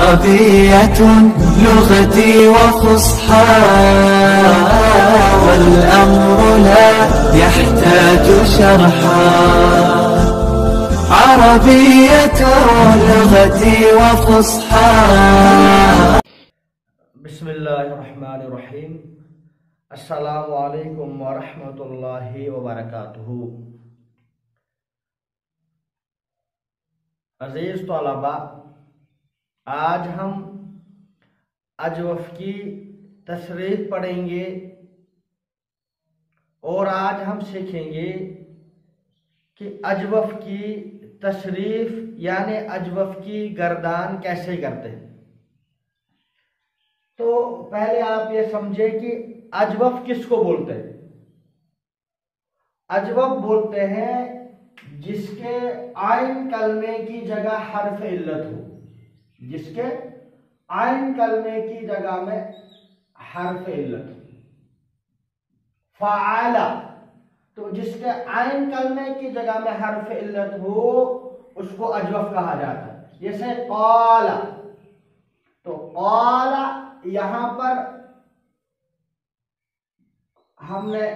عربية لغتي وفصحى والأمر لا يحتاج شرحا عربية لغتي وفصحى. بسم اللہ الرحمن الرحیم. السلام علیکم ورحمۃ اللہ وبرکاتہ. عزیز طلباء، آج ہم اجوف کی تصریف پڑھیں گے اور آج ہم سیکھیں گے کہ اجوف کی تصریف یعنی اجوف کی گردان کیسے کرتے ہیں. تو پہلے آپ یہ سمجھے کہ اجوف کس کو بولتے ہیں. اجوف بولتے ہیں جس کے عین کلمے کی جگہ حرف علت ہو. جس کے عین کلمے کی جگہ میں حرف علت ہو. فعال، تو جس کے عین کلمے کی جگہ میں حرف علت ہو اس کو اجوف کہا جاتا ہے. جیسے قال، تو قال یہاں پر ہم نے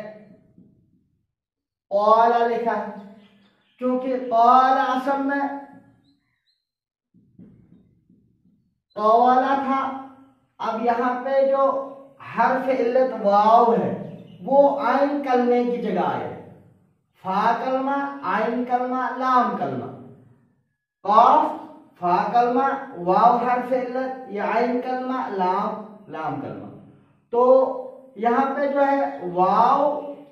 قال لکھا ہے کیونکہ قال اصل میں قوالا تھا. اب یہاں پہ جو حرف علت واو ہے وہ عین کلمے کی جگہ آئے. فا کلمہ، عین کلمہ، لام کلمہ. قاف فا کلمہ، واو حرف علت، یا عین کلمہ، لام کلمہ. تو یہاں پہ جو ہے واو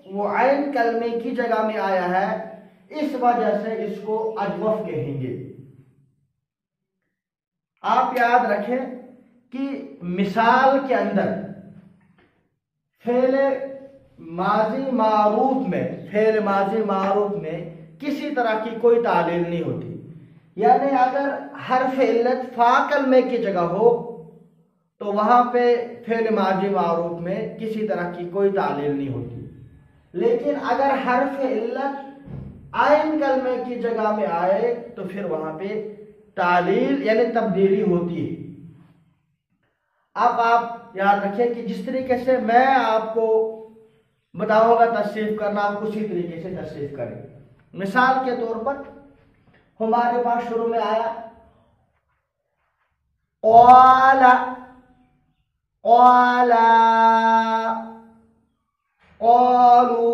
وہ عین کلمے کی جگہ میں آیا ہے، اس وجہ سے اس کو اجوف کہیں گے. آپ یاد رکھیں کہ مثال کے اندر فعل ماضی معروف میں کسی طرح کی کوئی تعلیل نہیں ہوتی. یعنی اگر حرف علت فا کلمے کی جگہ ہو تو وہاں پہ فعل ماضی معروف میں کسی طرح کی کوئی تعلیل نہیں ہوتی. لیکن اگر حرف علت عین کلمے کی جگہ میں آئے تو پھر وہاں پہ تعلیل یعنی تبدیلی ہوتی ہے. اب آپ یاد رکھیں کہ جس طریقے سے میں آپ کو بتاؤں گا تصریف کرنا، آپ اسی طریقے سے تصریف کریں. مثال کے طور پر ہمارے پاس شروع میں آیا قال، قال، قالوا،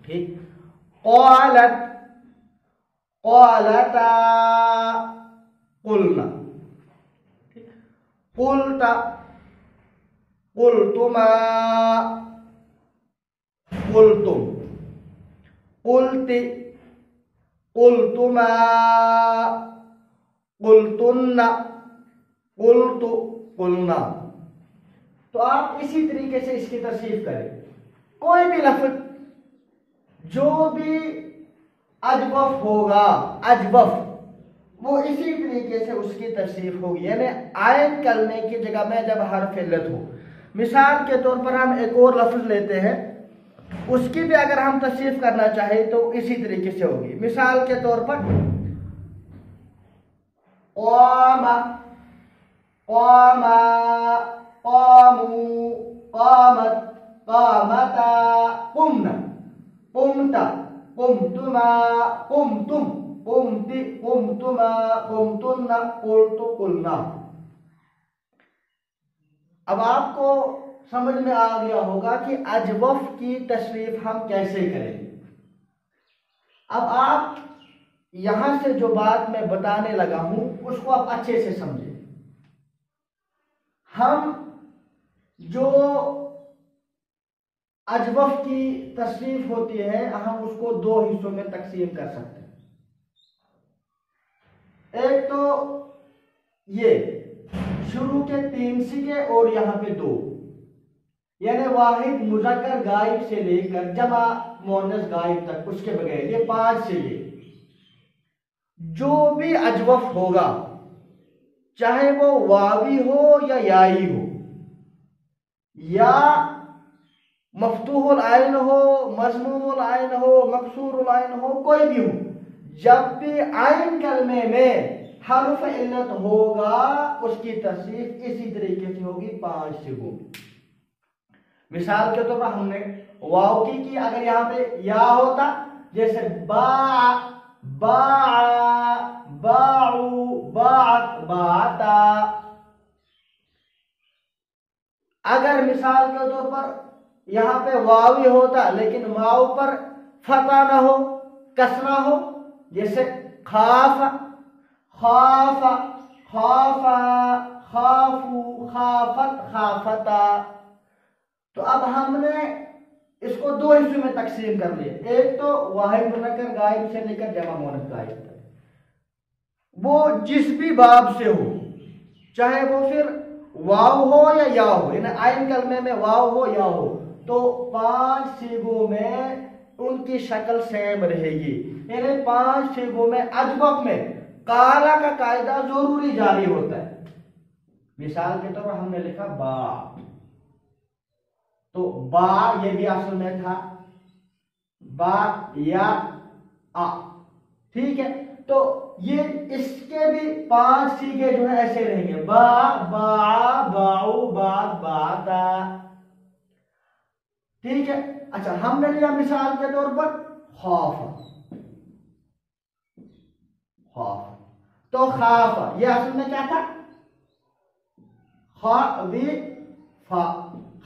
ٹھیک. قالت، قالتا، قلنا، قلت، قلتما، قلتم، قلت، قلتما، قلتن، قلت، قلنا. تو آپ اسی طریقے سے اس کی تصریف کریں. کوئی بھی لفظ جو بھی اجوف ہوگا، اجوف، وہ اسی طریقے سے اس کی تصریف ہوگی. یعنی عین کلمے کی جگہ میں جب حرف علت ہو. مثال کے طور پر ہم ایک اور لفظ لیتے ہیں، اس کی بھی اگر ہم تصریف کرنا چاہیں تو اسی طریقے سے ہوگی. مثال کے طور پر قام، قام، قاموا، قامت، قامتا، قمنا، قمت، قمتما، قمتم، قمت، قمتما، قمتن، قلت، قلنا. اب آپ کو سمجھ میں آ گیا ہوگا کہ اجوف کی تصریف ہم کیسے کریں گے. اب آپ یہاں سے جو بات میں بتانے لگا ہوں اس کو آپ اچھے سے سمجھیں. ہم جو اجوف کی تصریف ہوتی ہے ہم اس کو دو حصوں میں تقسیم کر سکتے ہیں. ایک تو یہ شروع کے 3 سیگے اور یہاں پہ 2، یعنی واحد مذکر غائب سے لے کر جمع مؤنث غائب تک، اس کے بغیر یہ 5 سیگے. جو بھی اجوف ہوگا چاہے وہ واوی ہو یا یائی ہو، یا مفتوح العین ہو، مضموم العین ہو، مکسور العین ہو، کوئی بھی ہو، جب بھی عین کلمے میں حرف علت ہوگا اس کی تصریف اسی طریقے سے ہوگی 5 صیغوں میں. مثال کے طور پر ہم نے واو کی اگر یہاں پہ یا ہوتا جیسے با باعو باعت باعتا. اگر مثال کے طور پر یہاں پہ واوی ہوتا لیکن واو پر فتح نہ ہو کسرہ ہو جیسے خاف خاف خافا خافو خافت خافتا. تو اب ہم نے اس کو 2 حصوں میں تقسیم کر لیا. ایک تو واحد منکر غائب سے لے کر جمع مؤنث غائب تک. وہ جس بھی باب سے ہو چاہے وہ پھر واو ہو یا ہو یعنی عین کلمے میں واو ہو یا ہو تو 5 صیغوں میں ان کی شکل سیم رہے گی. یعنی 5 صیغوں میں اجوف میں قالا کا قاعدہ ضروری جاری ہوتا ہے. مثال کے طور پر ہم نے لکھا با تو با یہ بھی اصل میں تھا با یا آ. ٹھیک ہے تو یہ اس کے بھی 5 صیغے جو ہے ایسے رہیں گے با با باؤ بات باتا. ٹھیک ہے. اچھا ہم نے لیا مثال کے طور پر خوف خوف تو خاف یہ اصل میں کیا تھا خویفا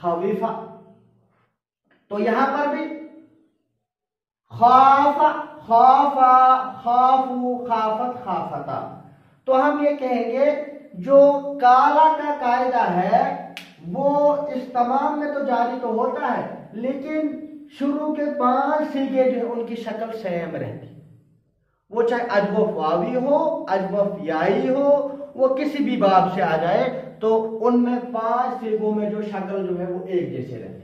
خویفا. تو یہاں پر بھی خافا خافا خافو خافت خافتا. تو ہم یہ کہیں گے جو کالا کا قاعدہ ہے وہ اس تمام میں تو جاری تو ہوتا ہے لیکن شروع کے 5 صیغے جو ان کی شکل سیم رہتی. وہ چاہے اجوف واوی ہو اجوف یائی ہو وہ کسی بھی باب سے آ جائے تو ان میں 5 صیغوں میں جو شکل جو ہے وہ ایک جیسے رہتی.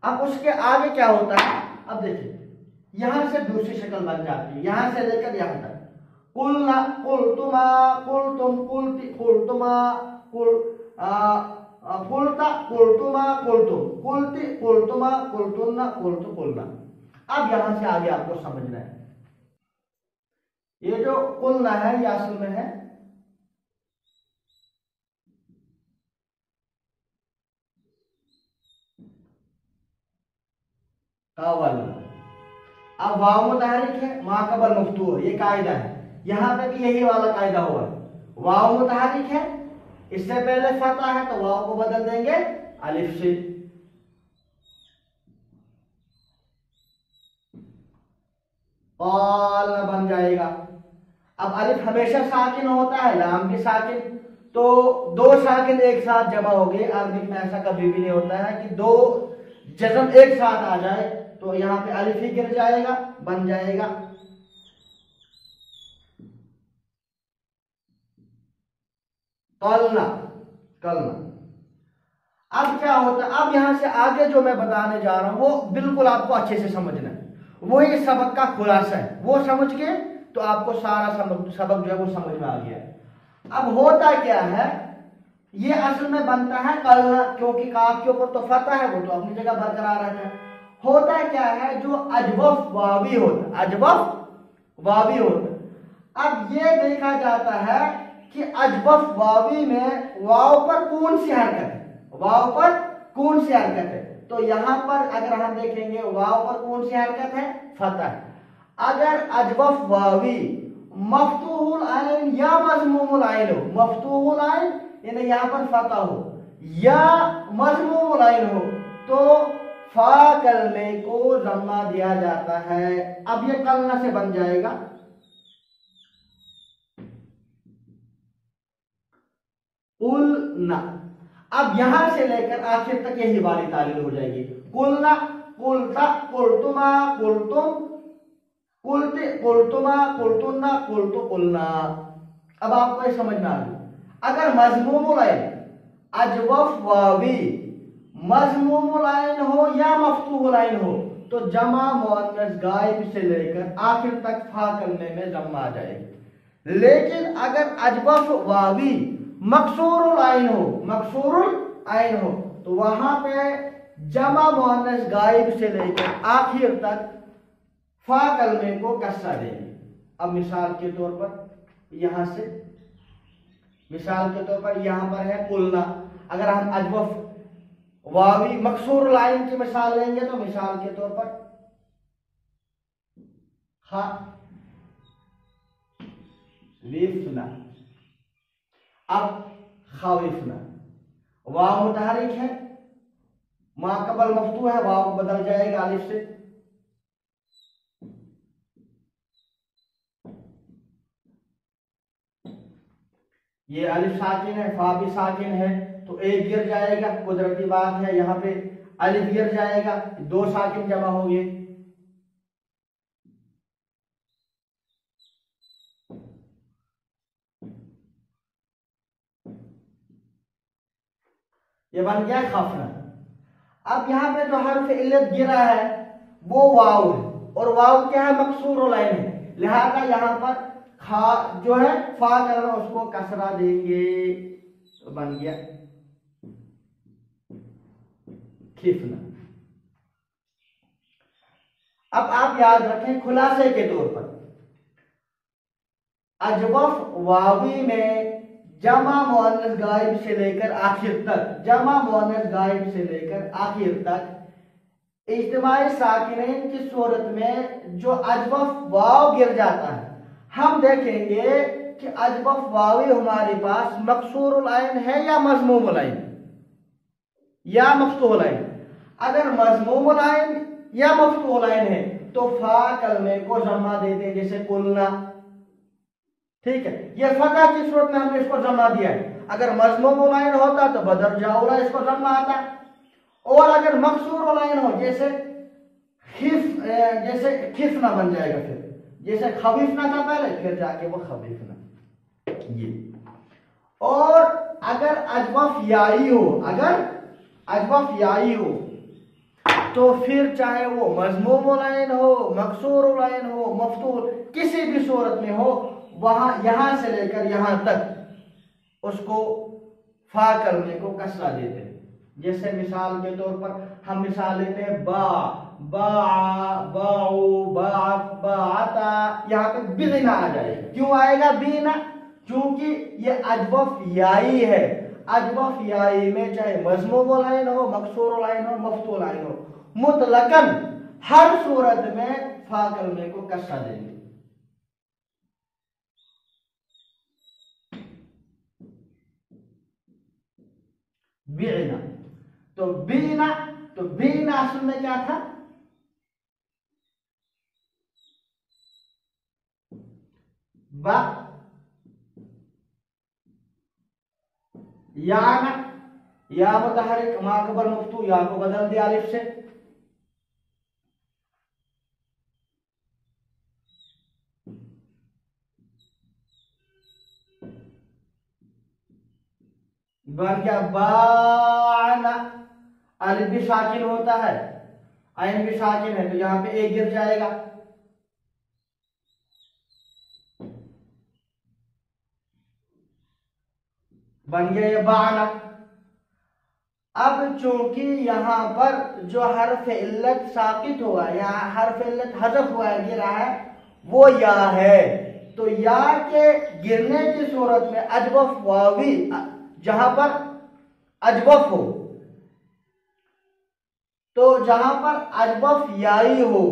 اب اس کے آگے کیا ہوتا ہے اب دیکھیں یہاں سے دوسری شکل بن جاتی ہے یہاں سے لے کر یہاں تک قلنا قلتما قلتم قلتی قلتما قلتا قلتما قلتم قلتی قلتما قلتن قلت قلنا. اب یہاں سے آگے آپ کو سمجھنا ہے یہ جو قلنا ہے یہ اصل میں ہے قول. اب واو متحرک ہے ما قبل مفتوح یہ قاعدہ ہے. یہاں پہ بھی یہی والا قاعدہ ہوا واو متحرک ہے اس سے پہلے فتح ہے تو واو کو بدل دیں گے الف سے. قال بن جائے گا. اب الف ہمیشہ ساکن ہوتا ہے لام بھی ساکن تو 2 ساکن ایک ساتھ جمع ہو گئے. عربی میں ایسا کبھی بھی نہیں ہوتا ہے کہ 2 جزم ایک ساتھ آ جائے تو یہاں پہ الف ہی گر جائے گا بن جائے گا قلنا قلنا. اب کیا ہوتا ہے اب یہاں سے آگے جو میں بتانے جا رہا ہوں وہ بالکل آپ کو اچھے سے سمجھنا ہے. وہی سبق کا خلاصہ ہے وہ سمجھ کے تو آپ کو سارا سبق جو ہے وہ سمجھ میں آ گیا. اب ہوتا کیا ہے یہ اصل میں بنتا ہے قلنا کیونکہ کاف کے اوپر تو فتح ہے وہ تو اپنی جگہ برقرار رہتا ہے. ہوتا کیا ہے جو اجوف واوی ہوتا اجوف واوی ہوتا. اب یہ دیکھا جاتا ہے کہ اجوف واوی میں واو پر کون سی حرکت ہے واو پر کون سی حرکت ہے. تو یہاں پر اگر ہم دیکھیں گے واو پر کون سی حرکت ہے فتح. اگر اجوف واوی مفتوح العین یا مضموم العین ہو مفتوح العین یعنی یہاں پر فتح ہو یا مضموم العین ہو تو فا کلمے کو ضمہ دیا جاتا ہے. اب یہ قلنا سے بن جائے گا قلنا. اب یہاں سے لے کر آخر تک یہی والی تعلیل ہو جائے گی قلنا قلتا قلتما قلتم قلتی قلتما قلتن قلت قلنا. اب آپ کو یہ سمجھنا ہے اگر مضموم العین اجوف واوی مضموم العین ہو یا مفتوح العین ہو تو جمع مؤنث غائب سے لے کر آخر تک فا کلمے میں ضمہ آ جائے گی. لیکن اگر اجوف واوی مکسور العین ہو تو وہاں پہ جمع مؤنث غائب سے لے کر آخر تک فا کلمے کو کسرہ دیں گے. اب مثال کے طور پر یہاں سے مثال کے طور پر یہاں پر ہے قلنا. اگر ہم اجوف واوی مکسور لائن کی مثال لیں گے تو مثال کے طور پر خویفنا. اب خویفنا واو متحرک ہے, ما قبل مفتوح ہے, واو بدل جائے گا الف سے. یہ الف ساکن ہے, فا بھی ساکن ہے, تو ایک گر جائے گا, قدرتی بات ہے. یہاں پہ الف گر جائے گا, دو ساکن جمع ہو گئے. یہ بن گیا خفنا. اب یہاں پہ جو حرف علت گرا ہے وہ واو ہے, اور واو کیا ہے, مکسور لائن ہے, لہذا یہاں پر جو ہے فا کرنا اس کو کسرہ دیں گے, تو بن گیا کھفنا. اب آپ یاد رکھیں خلاصے کے طور پر اجوف واوی میں جمع مؤنث غائب سے لے کر آخر تک, جمع مؤنث غائب سے لے کر آخر تک اجتماعی ساکنین کی صورت میں جو اجوف واو گر جاتا ہے, ہم دیکھیں گے کہ اجوف واوی ہمارے پاس مکسور العین ہے یا مضموم العین یا مفتوح العین. اگر مضموم العین یا مفتوح العین ہے تو فا کلمے کو ضمہ دیتے ہیں, جیسے قلنا. ٹھیک ہے, یہ فتح کی صورت میں ہم نے اس کو ضمہ دیا ہے. اگر مضموم العین ہوتا تو بدر جاؤلا اس کو ضمہ آتا, اور اگر مکسور العین ہو جیسے خفنا بن جائے گا, پھر جیسے خویفنا تھا پہلے, پھر جا کے وہ خویفنا. یہ اور اگر اجوف یائی ہو, اگر اجوف یائی ہو تو پھر چاہے وہ مضموم العین ہو, مکسور العین ہو, مفتوح, کسی بھی صورت میں ہو, وہاں یہاں سے لے کر یہاں تک اس کو فا کلمے کو کسرہ دیتے ہیں. جیسے مثال کے طور پر ہم مثال لیتے ہیں با, باع, باعو, باعت, باعتا. یہاں پہ بغنا آ جائے گا. کیوں آئے گا بینا؟ چونکہ یہ اجوف یائی ہے. اجوف یائی میں چاہے مضموم العین ہو, مکسور العین ہو, مفتوح العین ہو, مطلقاً ہر صورت میں فا کلمے کو کسرہ دیں گے. بینا, تو بینا اصل میں کیا تھا؟ با یا متحرک, ما قبل مفتوح, یا کو بدل دیا الف سے. بن گیا بانا. الف بھی ساکن ہوتا ہے, عین بھی ساکن ہے, تو یہاں پہ ایک گر جائے گا. بن گیا یہ بانا. اب چونکہ یہاں پر جو حرف علت ساقط ہوا ہے یا حرف علت حذف ہوا ہے, گرا ہے, وہ یا ہے, تو یا کے گرنے کی صورت میں اجوف واوی جہاں پر اجوف ہو, تو جہاں پر اجوف یائی ہو,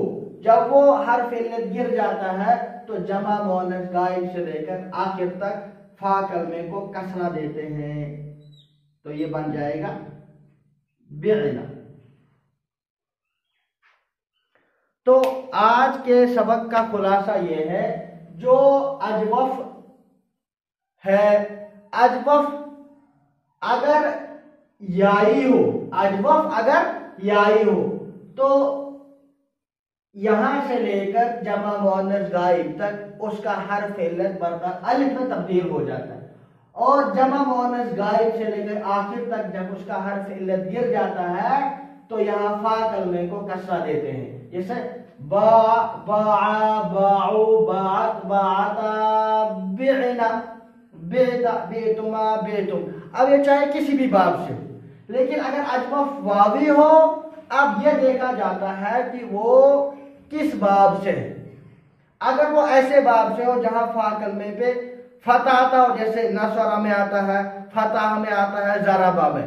جب وہ حرف علت گر جاتا ہے تو جمع مؤنث غائب سے لے کر آخر تک فا کلمے کو کسرہ دیتے ہیں, تو یہ بن جائے گا بعنا. تو آج کے سبق کا خلاصہ یہ ہے, جو اجوف ہے, اجوف اگر یائی ہو, اجوف اگر یائی ہو تو یہاں سے لے کر جمع مؤنث غائب تک اس کا حرف علت برقرار الف میں تبدیل ہو جاتا ہے, اور جمع مؤنث غائب سے لے کر آخر تک جب اس کا حرف علت گر جاتا ہے تو یہاں فا کلمے کو کسرہ دیتے ہیں. جیسے با, باع, باعو, باعت, باعتا, بعنا, بیتا, بیتما, بیتم. اب یہ چاہے کسی بھی باب سے ہو, لیکن اگر اجوف واوی ہو, اب یہ دیکھا جاتا ہے کہ وہ کس باب سے ہے. اگر وہ ایسے باب سے ہو جہاں فا کلمے پہ فتح آتا ہو، جیسے نصرہ میں آتا ہے، فتح میں آتا ہے، ضربہ میں،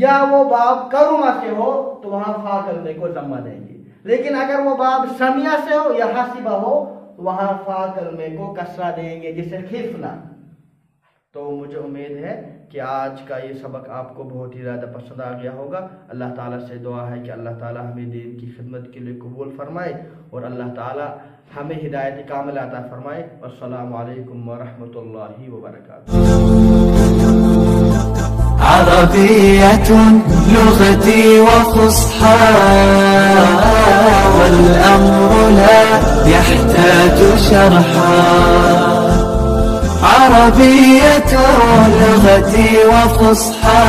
یا وہ باب کرما سے ہو تو وہاں فا کلمے کو ضمہ دیں گے. لیکن اگر وہ باب سمیہ سے ہو یا حسبہ ہو تو وہاں فا کلمے کو کسرہ دیں گے، جسے خفنا. تو مجھے امید ہے کہ آج کا یہ سبق آپ کو بہت ہی زیادہ پسند آ گیا ہوگا. اللہ تعالیٰ سے دعا ہے کہ اللہ تعالیٰ ہمیں دین کی خدمت کے لیے قبول فرمائے اور اللہ تعالیٰ ہمیں ہدایت کامل عطا فرمائے. والسلام علیکم ورحمۃ اللہ وبرکاتہ. عربية لغتي وفصحى والأمر لا يحتاج شرحا. عربية لغتي وفصحى